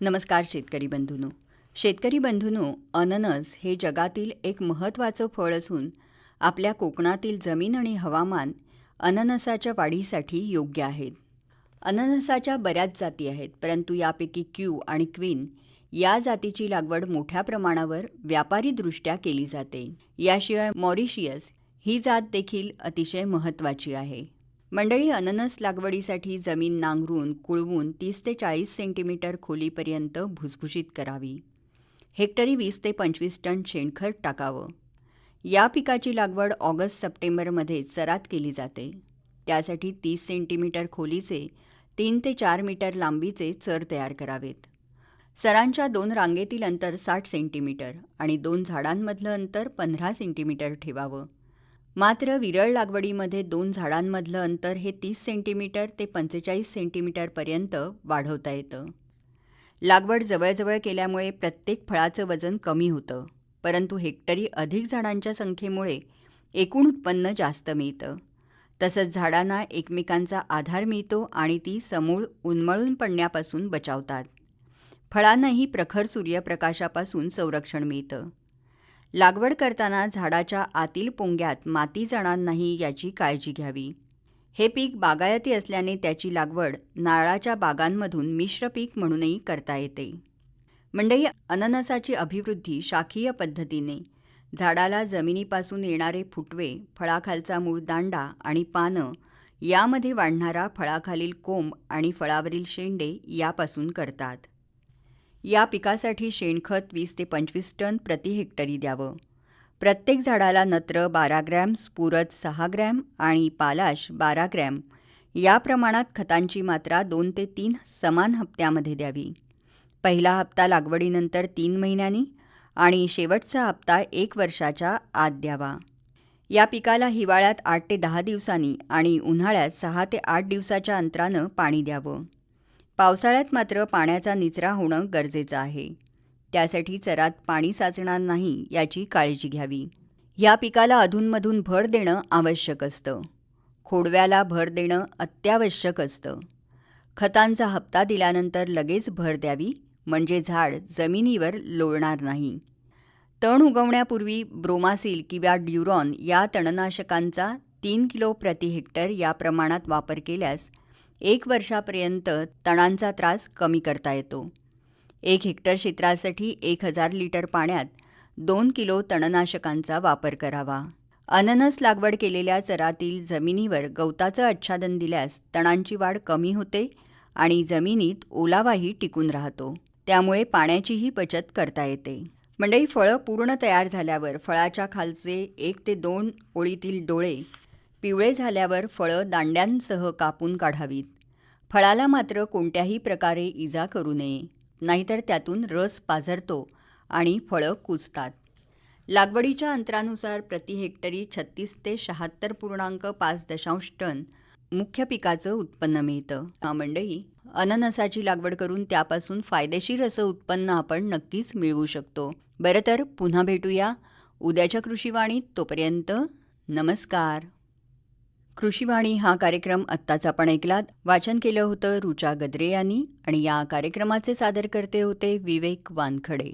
नमस्कार शेतकरी बंधूंनो. शेतकरी बंधूंनो, अननस हे जगातील एक महत्त्वाचं फळ असून आपल्या कोकणातील जमीन आणि हवामान अननसाच्या वाढीसाठी योग्य आहेत. अननसाच्या बऱ्याच जाती आहेत, परंतु यापैकी क्यू आणि क्वीन या जातीची लागवड मोठ्या प्रमाणावर व्यापारीदृष्ट्या केली जाते. याशिवाय मॉरिशियस ही जात देखील अतिशय महत्त्वाची आहे. मंडळी, अननस लागवडीसाठी जमीन नांगरून कुळवून 30 ते 40 सेंटीमीटर खोलीपर्यंत भुसभुशीत करावी. हेक्टरी 20 ते 25 टन शेणखत टाकावं. या पिकाची लागवड ऑगस्ट-सप्टेंबरमध्ये चरात केली जाते. त्यासाठी 30 सेंटीमीटर खोलीचे 3 ते 4 मीटर लांबीचे चर तयार करावेत. सरांच्या 2 रांगेतील अंतर 60 सेंटीमीटर आणि 2 झाडांमधलं अंतर 15 सेंटीमीटर ठेवावं. मात्र विरळ लागवडीमध्ये 2 झाडांमधलं अंतर हे 30 सेंटीमीटर ते 45 सेंटीमीटरपर्यंत वाढवता येतं. लागवड जवळजवळ केल्यामुळे प्रत्येक फळाचं वजन कमी होतं, परंतु हेक्टरी अधिक झाडांच्या संख्येमुळे एकूण उत्पन्न जास्त मिळतं. तसंच झाडांना एकमेकांचा आधार मिळतो आणि ती समूळ उन्मळून पडण्यापासून बचावतात. फळांनाही प्रखर सूर्यप्रकाशापासून संरक्षण मिळतं. लागवड करताना झाडाच्या आतील पोंग्यात माती जाणार नाही याची काळजी घ्यावी. हे पीक बागायती असल्याने त्याची लागवड नारळाच्या बागांमधून मिश्र पीक म्हणूनही करता येते. मंडळी, अननसाची अभिवृद्धी शाखीय पद्धतीने झाडाला जमिनीपासून येणारे फुटवे, फळाखालचा मूळ दांडा आणि पानं यामध्ये वाढणारा फळाखालील कोंब आणि फळावरील शेंडे यापासून करतात. या पिकासाठी शेणखत 20 ते 25 टन प्रति हेक्टरी द्यावं. प्रत्येक झाडाला नत्र 12 ग्रॅम, स्फुरद 6 ग्रॅम आणि पालाश 12 ग्रॅम या प्रमाणात खतांची मात्रा 2 ते 3 समान हप्त्यामध्ये द्यावी. पहिला हप्ता लागवडीनंतर 3 महिन्यांनी आणि शेवटचा हप्ता 1 वर्षाच्या आत द्यावा. या पिकाला हिवाळ्यात 8 ते 10 दिवसांनी आणि उन्हाळ्यात 6 ते 8 दिवसाच्या अंतरानं पाणी द्यावं. पावसाळ्यात मात्र पाण्याचा निचरा होणं गरजेचं आहे. त्यासाठी चरात पाणी साचणार नाही याची काळजी घ्यावी. या पिकाला अधूनमधून भर देणं आवश्यक असतं. खोडव्याला भर देणं अत्यावश्यक असतं. खतांचा हप्ता दिल्यानंतर लगेच भर द्यावी, म्हणजे झाड जमिनीवर लोळणार नाही. तण उगवण्यापूर्वी ब्रोमासिल किंवा ड्युरॉन या तणनाशकांचा 3 किलो प्रति हेक्टर या प्रमाणात वापर केल्यास 1 वर्षापर्यंत तणांचा त्रास कमी करता येतो. 1 हेक्टर क्षेत्रासाठी 1000 लिटर पाण्यात 2 किलो तणनाशकांचा वापर करावा. अननस लागवड केलेल्या चरातील जमिनीवर गवताचं आच्छादन दिल्यास तणांची वाढ कमी होते आणि जमिनीत ओलावाही टिकून राहतो. त्यामुळे पाण्याचीही बचत करता येते. मंडळी, फळं पूर्ण तयार झाल्यावर फळाच्या खालचे 1 ते 2 ओळीतील डोळे पिवळे झाल्यावर फळं दांड्यांसह कापून काढावीत. फळाला मात्र कोणत्याही प्रकारे इजा करू नये, नाहीतर त्यातून रस पाझरतो आणि फळं कुजतात. लागवडीच्या अंतरानुसार प्रति हेक्टरी 36 ते 76.5 टन मुख्य पिकाचं उत्पन्न मिळतं. मंडळी, अननसाची लागवड करून त्यापासून फायदेशीर असं उत्पन्न आपण नक्कीच मिळवू शकतो. बरं तर पुन्हा भेटूया उद्याच्या कृषीवाणीत. तोपर्यंत नमस्कार. कृषीवाणी हा कार्यक्रम आत्ताच आपण ऐकलात. वाचन केलं होतं रुचा गद्रे यांनी आणि या कार्यक्रमाचे सादरकर्ते होते विवेक वानखडे.